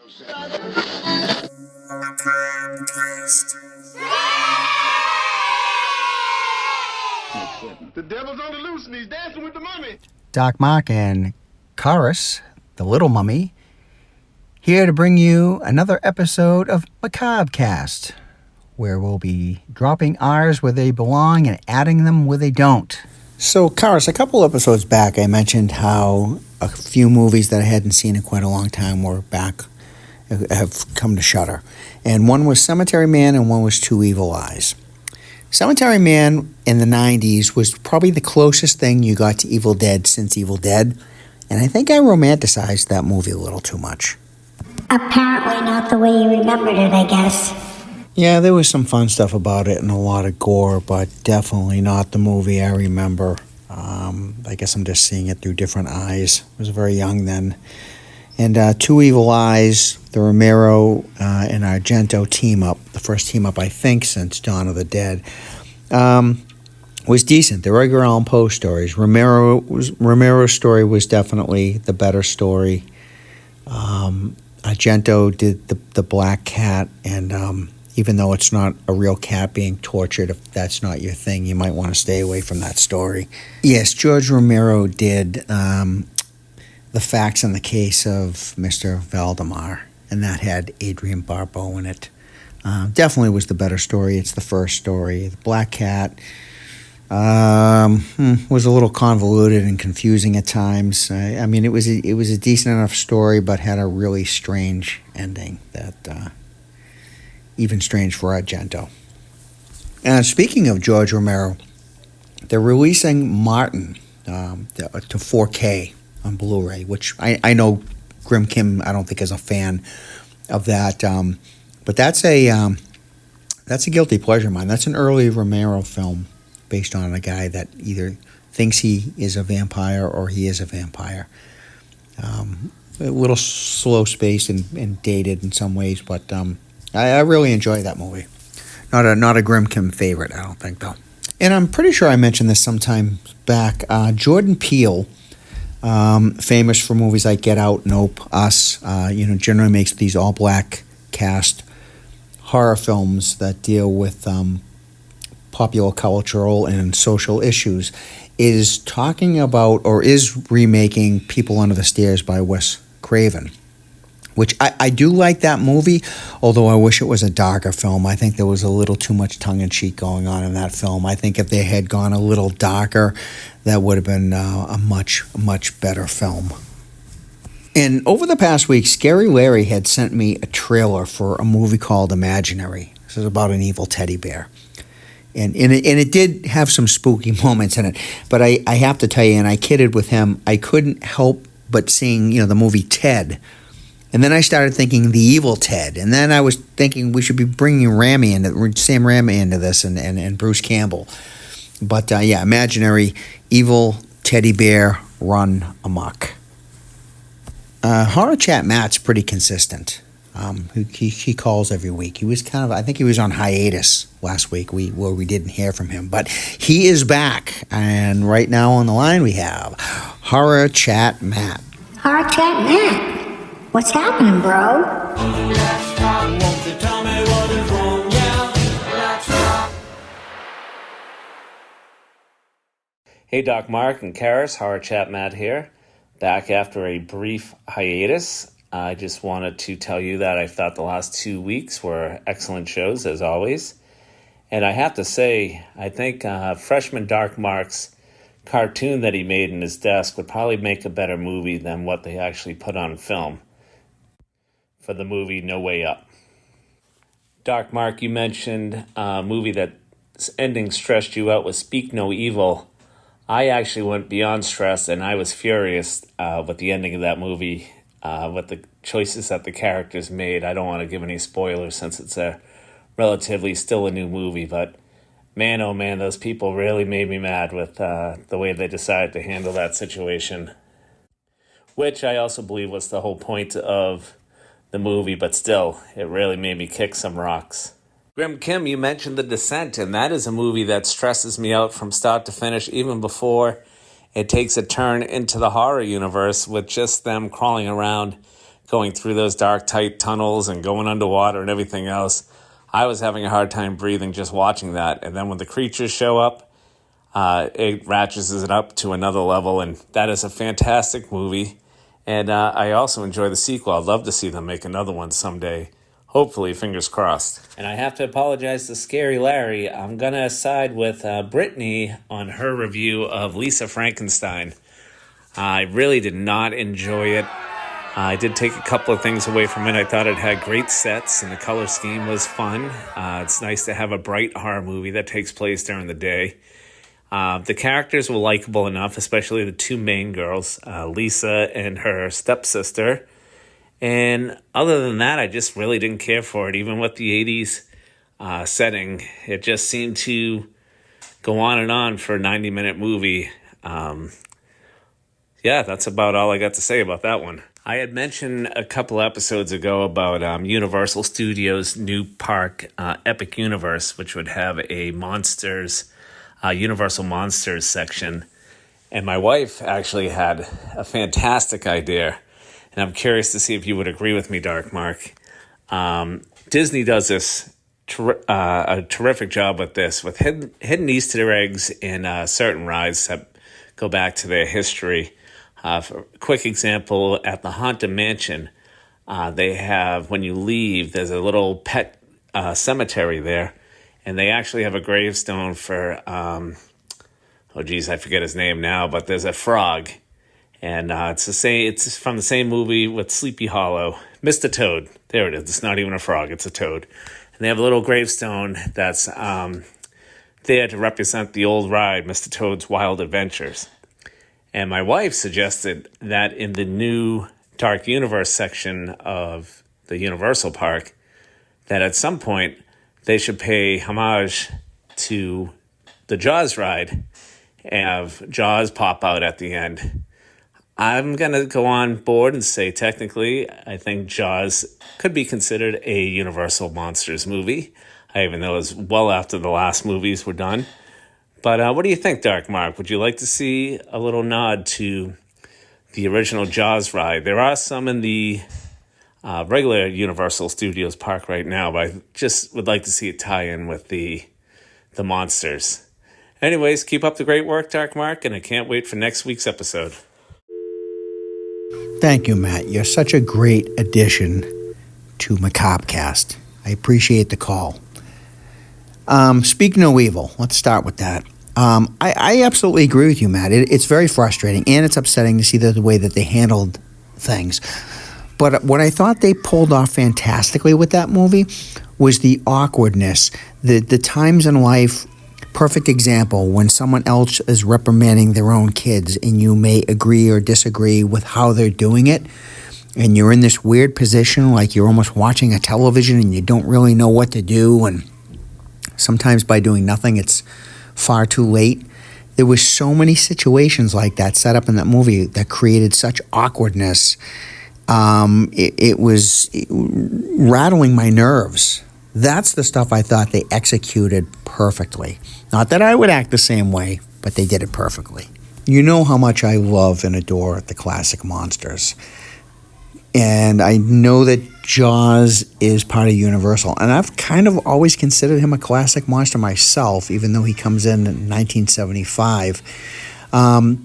Macabre Cast. The devil's on the loose and he's dancing with the mummy. Doc Mark and Chorus, the Little Mummy, here to bring you another episode of Macabre Cast, where we'll be dropping R's where they belong and adding them where they don't. So, Chorus, a couple episodes back, I mentioned how a few movies that I hadn't seen in quite a long time were back, have come to Shudder. And one was Cemetery Man and one was Two Evil Eyes. Cemetery Man in the 90s was probably the closest thing you got to Evil Dead since Evil Dead, and I think I romanticized that movie a little too much. Apparently not the way you remembered it, I guess. Yeah, there was some fun stuff about it and a lot of gore, but definitely not the movie I remember. I guess I'm just seeing it through different eyes. I was very young then. And Two Evil Eyes, the Romero and Argento team-up, the first team-up, I think, since Dawn of the Dead, was decent. The Edgar Allan Poe stories. Romero's story was definitely the better story. Argento did the Black Cat, and even though it's not a real cat being tortured, if that's not your thing, you might want to stay away from that story. Yes, George Romero did The Facts in the Case of Mr. Valdemar, and that had Adrienne Barbeau in it. Definitely was the better story. It's the first story. The Black Cat was a little convoluted and confusing at times. I mean, it was a decent enough story, but had a really strange ending that even strange for Argento. And speaking of George Romero, they're releasing Martin to 4K on Blu-ray, which I know Grim Kim I don't think is a fan of that, but that's a guilty pleasure of mine. That's an early Romero film based on a guy that either thinks he is a vampire or he is a vampire. A little slow-spaced and dated in some ways, but I really enjoy that movie. Not a Grim Kim favorite, I don't think, though. And I'm pretty sure I mentioned this sometime back. Jordan Peele, famous for movies like Get Out, Nope, Us, generally makes these all-black cast horror films that deal with popular cultural and social issues, is talking about or is remaking People Under the Stairs by Wes Craven, which I do like that movie, although I wish it was a darker film. I think there was a little too much tongue-in-cheek going on in that film. I think if they had gone a little darker, that would have been a much, much better film. And over the past week, Scary Larry had sent me a trailer for a movie called Imaginary. This is about an evil teddy bear. And it did have some spooky moments in it. But I have to tell you, and I kidded with him, I couldn't help but seeing, the movie Ted. And then I started thinking the evil Ted. And then I was thinking we should be bringing Sam Raimi into this and Bruce Campbell. But Imaginary, evil teddy bear run amok. Horror Chat Matt's pretty consistent. He calls every week. He was I think he was on hiatus last week where we didn't hear from him. But he is back. And right now on the line we have Horror Chat Matt. Horror Chat Matt. What's happening, bro? Hey, Doc Mark and Karis, Horror Chat Matt here. Back after a brief hiatus. I just wanted to tell you that I thought the last 2 weeks were excellent shows, as always. And I have to say, I think Freshman Dark Mark's cartoon that he made in his desk would probably make a better movie than what they actually put on film for the movie No Way Up. Dark Mark, you mentioned a movie that's ending stressed you out with Speak No Evil. I actually went beyond stress, and I was furious with the ending of that movie, with the choices that the characters made. I don't want to give any spoilers since it's a relatively still a new movie, but man, oh man, those people really made me mad with the way they decided to handle that situation, which I also believe was the whole point of the movie, but still, it really made me kick some rocks. Grim Kim, you mentioned The Descent, and that is a movie that stresses me out from start to finish, even before it takes a turn into the horror universe with just them crawling around going through those dark, tight tunnels and going underwater and everything else. I was having a hard time breathing just watching that. And then when the creatures show up, it ratchets it up to another level. And that is a fantastic movie. And I also enjoy the sequel. I'd love to see them make another one someday. Hopefully, fingers crossed. And I have to apologize to Scary Larry. I'm going to side with Brittany on her review of Lisa Frankenstein. I really did not enjoy it. I did take a couple of things away from it. I thought it had great sets and the color scheme was fun. It's nice to have a bright horror movie that takes place during the day. The characters were likable enough, especially the two main girls, Lisa and her stepsister. And other than that, I just really didn't care for it. Even with the 80s setting, it just seemed to go on and on for a 90-minute movie. Yeah, that's about all I got to say about that one. I had mentioned a couple episodes ago about Universal Studios' new park, Epic Universe, which would have a Universal Monsters section. And my wife actually had a fantastic idea. And I'm curious to see if you would agree with me, Dark Mark. Disney does this a terrific job with this, with hidden Easter eggs in certain rides that go back to their history. For a quick example, at the Haunted Mansion, they have, when you leave, there's a little pet cemetery there. And they actually have a gravestone for, I forget his name now, but there's a frog. And it's from the same movie with Sleepy Hollow. Mr. Toad. There it is. It's not even a frog. It's a toad. And they have a little gravestone that's there to represent the old ride, Mr. Toad's Wild Adventures. And my wife suggested that in the new Dark Universe section of the Universal Park, that at some point they should pay homage to the Jaws ride and have Jaws pop out at the end. I'm going to go on board and say technically I think Jaws could be considered a Universal Monsters movie. I even know it was well after the last movies were done. But what do you think, Dark Mark? Would you like to see a little nod to the original Jaws ride? There are some in the regular Universal Studios park right now, but I just would like to see it tie in with the monsters. Anyways, keep up the great work, Dark Mark, and I can't wait for next week's episode. Thank you, Matt. You're such a great addition to Macabre Cast. I appreciate the call. Speak no evil. Let's start with that. I absolutely agree with you, Matt. It's very frustrating, and it's upsetting to see the way that they handled things. But what I thought they pulled off fantastically with that movie was the awkwardness, the times in life. Perfect example, when someone else is reprimanding their own kids and you may agree or disagree with how they're doing it, and you're in this weird position like you're almost watching a television and you don't really know what to do, and sometimes by doing nothing it's far too late. There was so many situations like that set up in that movie that created such awkwardness. It was rattling my nerves. That's the stuff I thought they executed perfectly. Not that I would act the same way, but they did it perfectly. You know how much I love and adore the classic monsters. And I know that Jaws is part of Universal. And I've kind of always considered him a classic monster myself, even though he comes in 1975.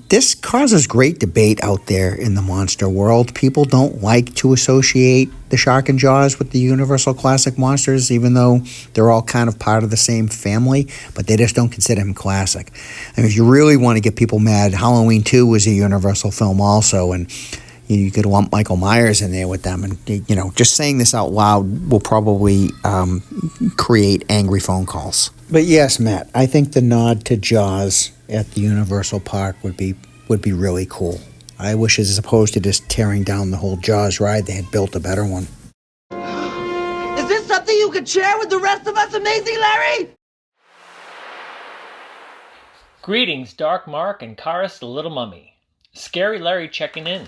This causes great debate out there in the monster world. People don't like to associate the Shark and Jaws with the Universal Classic Monsters, even though they're all kind of part of the same family, but they just don't consider him classic. And if you really want to get people mad, Halloween 2 was a Universal film also, and you could lump Michael Myers in there with them. And, just saying this out loud will probably create angry phone calls. But yes, Matt, I think the nod to Jaws at the Universal Park would be really cool. I wish, as opposed to just tearing down the whole Jaws ride, they had built a better one. Is this something you could share with the rest of us, Amazing Larry? Greetings, Dark Mark and Karis the Little Mummy. Scary Larry checking in.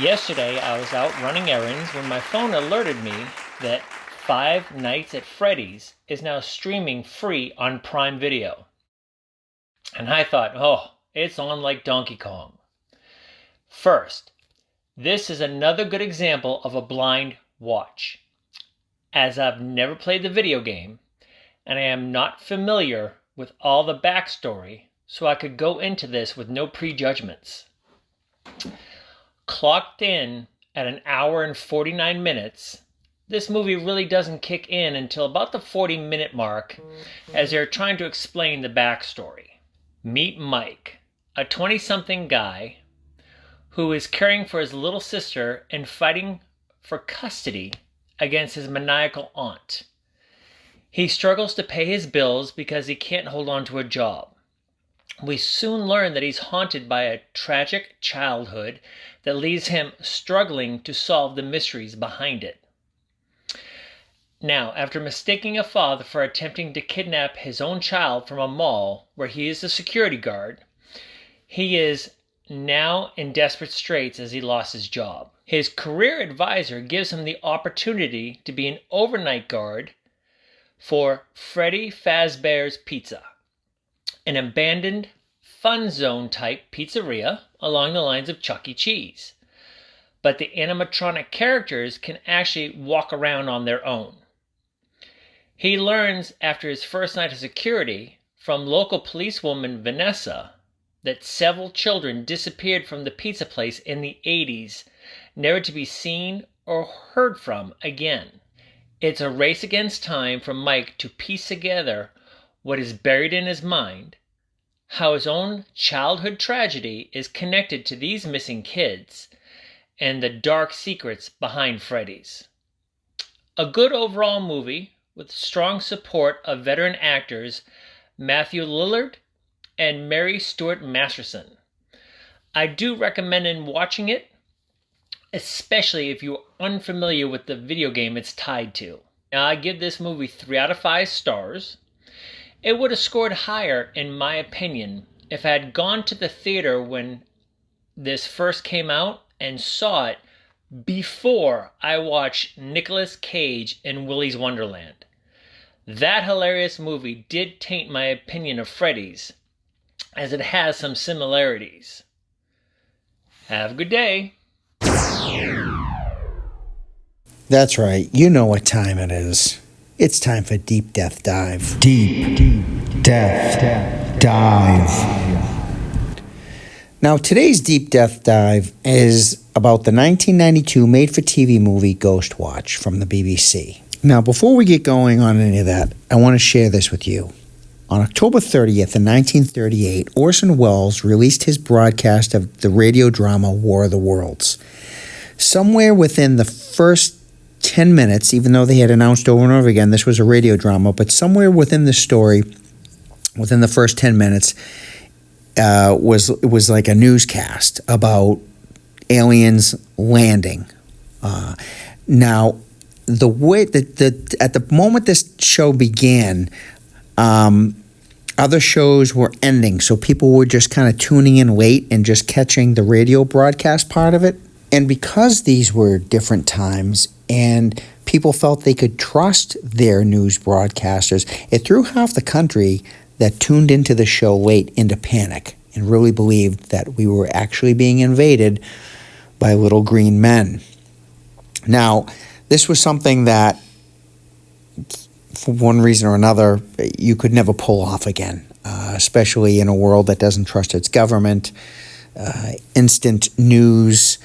Yesterday, I was out running errands when my phone alerted me that Five Nights at Freddy's is now streaming free on Prime Video. And I thought, it's on like Donkey Kong. First, This is another good example of a blind watch. As I've never played the video game, and I am not familiar with all the backstory, so I could go into this with no prejudgments. Clocked in at an hour and 49 minutes, this movie really doesn't kick in until about the 40-minute mark as they're trying to explain the backstory. Meet Mike, a 20-something guy who is caring for his little sister and fighting for custody against his maniacal aunt. He struggles to pay his bills because he can't hold on to a job. We soon learn that he's haunted by a tragic childhood that leaves him struggling to solve the mysteries behind it. Now, after mistaking a father for attempting to kidnap his own child from a mall where he is a security guard, he is now in desperate straits as he lost his job. His career advisor gives him the opportunity to be an overnight guard for Freddy Fazbear's Pizza, an abandoned fun zone type pizzeria along the lines of Chuck E. Cheese. But the animatronic characters can actually walk around on their own. He learns after his first night of security from local policewoman Vanessa that several children disappeared from the pizza place in the 80s, never to be seen or heard from again. It's a race against time for Mike to piece together what is buried in his mind, how his own childhood tragedy is connected to these missing kids, and the dark secrets behind Freddy's. A good overall movie with strong support of veteran actors Matthew Lillard and Mary Stuart Masterson. I do recommend watching it, especially if you're unfamiliar with the video game it's tied to. Now, I give this movie 3 out of 5 stars. It would have scored higher, in my opinion, if I had gone to the theater when this first came out and saw it before I watched Nicolas Cage in Willy's Wonderland. That hilarious movie did taint my opinion of Freddy's, as it has some similarities. Have a good day. That's right. You know what time it is. It's time for Deep Death Dive. Deep Death Dive. Now, today's Deep Death Dive is about the 1992 made-for-TV movie Ghost Watch from the BBC. Now, before we get going on any of that, I want to share this with you. On October 30th in 1938, Orson Welles released his broadcast of the radio drama War of the Worlds. Somewhere within the first 10 minutes, even though they had announced over and over again this was a radio drama, but somewhere within the story, within the first 10 minutes, was like a newscast about aliens landing. Now, the way that at the moment this show began, other shows were ending, so people were just kind of tuning in late and just catching the radio broadcast part of it. And because these were different times and people felt they could trust their news broadcasters, it threw half the country that tuned into the show late into panic and really believed that we were actually being invaded by little green men. Now, this was something that, for one reason or another, you could never pull off again, especially in a world that doesn't trust its government. Instant news,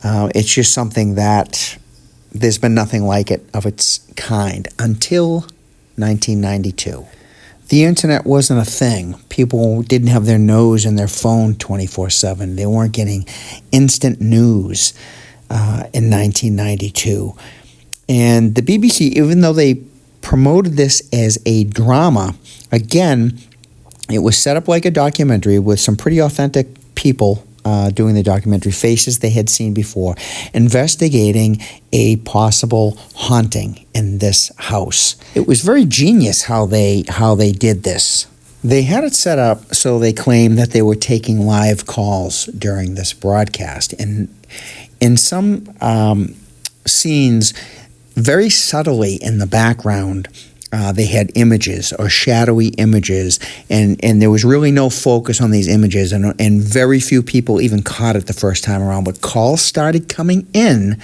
it's just something that there's been nothing like it of its kind until 1992. The internet wasn't a thing. People didn't have their nose in their phone 24/7. They weren't getting instant news in 1992. And the BBC, even though they promoted this as a drama, again, it was set up like a documentary with some pretty authentic people doing the documentary, faces they had seen before, investigating a possible haunting in this house. It was very genius how they did this. They had it set up so they claimed that they were taking live calls during this broadcast. And in some scenes, very subtly in the background, they had images or shadowy images, and there was really no focus on these images, and very few people even caught it the first time around. But calls started coming in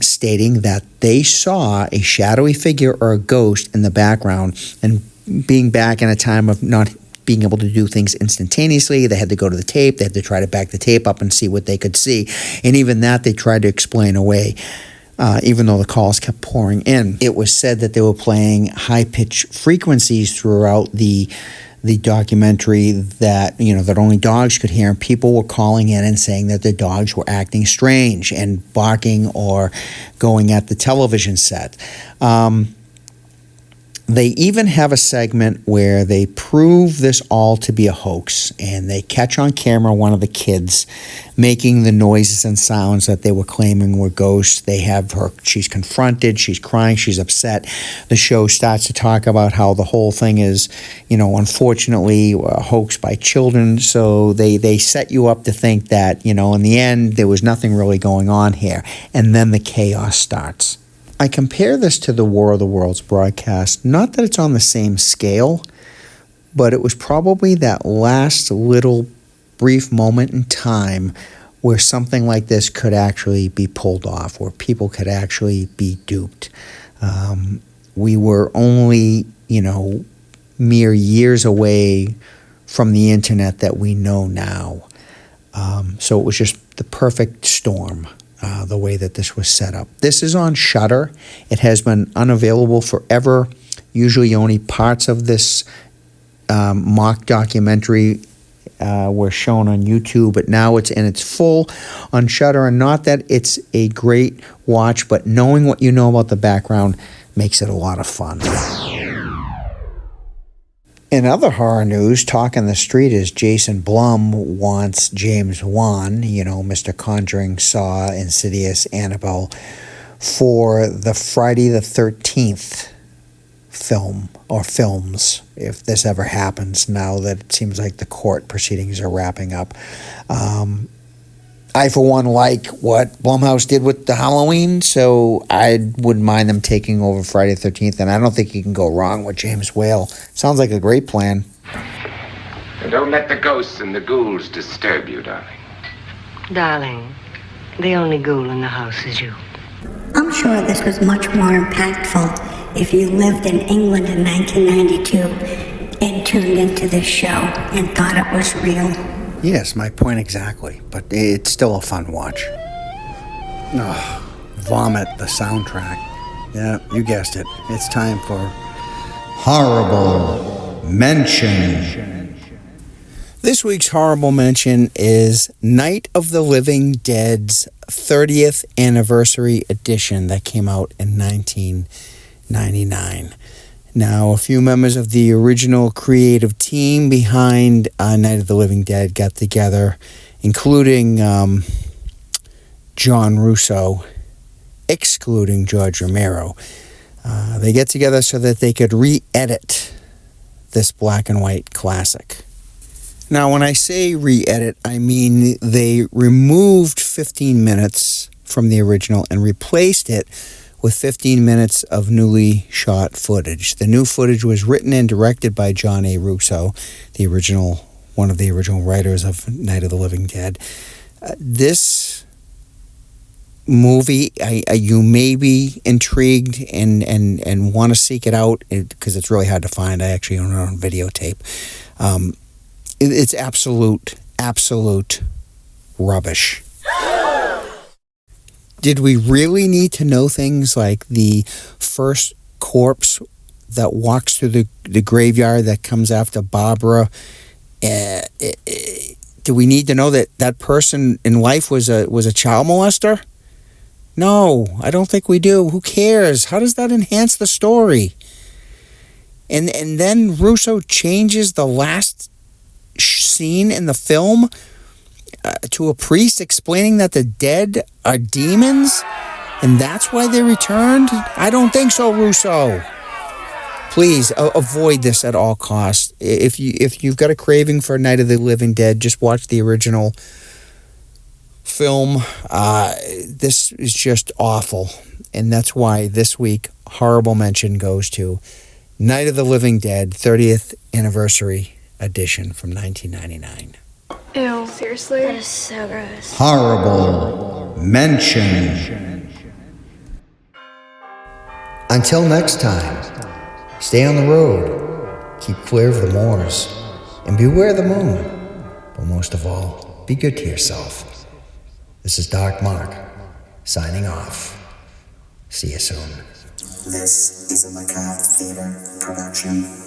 stating that they saw a shadowy figure or a ghost in the background, and being back in a time of not being able to do things instantaneously, they had to go to the tape, they had to try to back the tape up and see what they could see, and even that they tried to explain away. Even though the calls kept pouring in. It was said that they were playing high-pitched frequencies throughout the documentary that, that only dogs could hear, and people were calling in and saying that their dogs were acting strange and barking or going at the television set. They even have a segment where they prove this all to be a hoax, and they catch on camera one of the kids making the noises and sounds that they were claiming were ghosts. They have her, she's confronted, she's crying, she's upset. The show starts to talk about how the whole thing is, unfortunately a hoax by children. So they set you up to think that, in the end, there was nothing really going on here. And then the chaos starts. I compare this to the War of the Worlds broadcast, not that it's on the same scale, but it was probably that last little brief moment in time where something like this could actually be pulled off, where people could actually be duped. We were only, mere years away from the internet that we know now. So it was just the perfect storm. The way that this was set up. This is on Shudder. It has been unavailable forever. Usually only parts of this mock documentary were shown on YouTube, but now it's in its full on Shudder. And not that it's a great watch, but knowing what you know about the background makes it a lot of fun. In other horror news, talk in the street is Jason Blum wants James Wan, Mr. Conjuring, Saw, Insidious, Annabelle, for the Friday the 13th film or films, if this ever happens, now that it seems like the court proceedings are wrapping up. I, for one, like what Blumhouse did with the Halloween, so I wouldn't mind them taking over Friday the 13th, and I don't think you can go wrong with James Whale. Sounds like a great plan. And don't let the ghosts and the ghouls disturb you, darling. Darling, the only ghoul in the house is you. I'm sure this was much more impactful if you lived in England in 1992 and tuned into this show and thought it was real. Yes, my point exactly, but it's still a fun watch. Vomit, the soundtrack. Yeah, you guessed it. It's time for Horrible Mention. This week's Horrible Mention is Night of the Living Dead's 30th Anniversary Edition that came out in 1999. Now, a few members of the original creative team behind Night of the Living Dead got together, including John Russo, excluding George Romero. They get together so that they could re-edit this black and white classic. Now, when I say re-edit, I mean they removed 15 minutes from the original and replaced it with 15 minutes of newly shot footage. The new footage was written and directed by John A. Russo, one of the original writers of Night of the Living Dead. This movie, you may be intrigued and want to seek it out because it's really hard to find. I actually own it on videotape. It's absolute rubbish. Did we really need to know things like the first corpse that walks through the graveyard that comes after Barbara? Do we need to know that person in life was a child molester? No, I don't think we do. Who cares? How does that enhance the story? And then Russo changes the last scene in the film to a priest explaining that the dead are demons, and that's why they returned? I don't think so, Russo. Please avoid this at all costs. If you've got a craving for Night of the Living Dead, just watch the original film. This is just awful, And that's why this week, horrible mention goes to Night of the Living Dead, 30th Anniversary Edition from 1999. Ew. Seriously? That is so gross. Horrible mention. Until next time, stay on the road, keep clear of the moors, and beware the moon. But most of all, be good to yourself. This is Doc Mark, signing off. See you soon. This is a Macabre Theater production.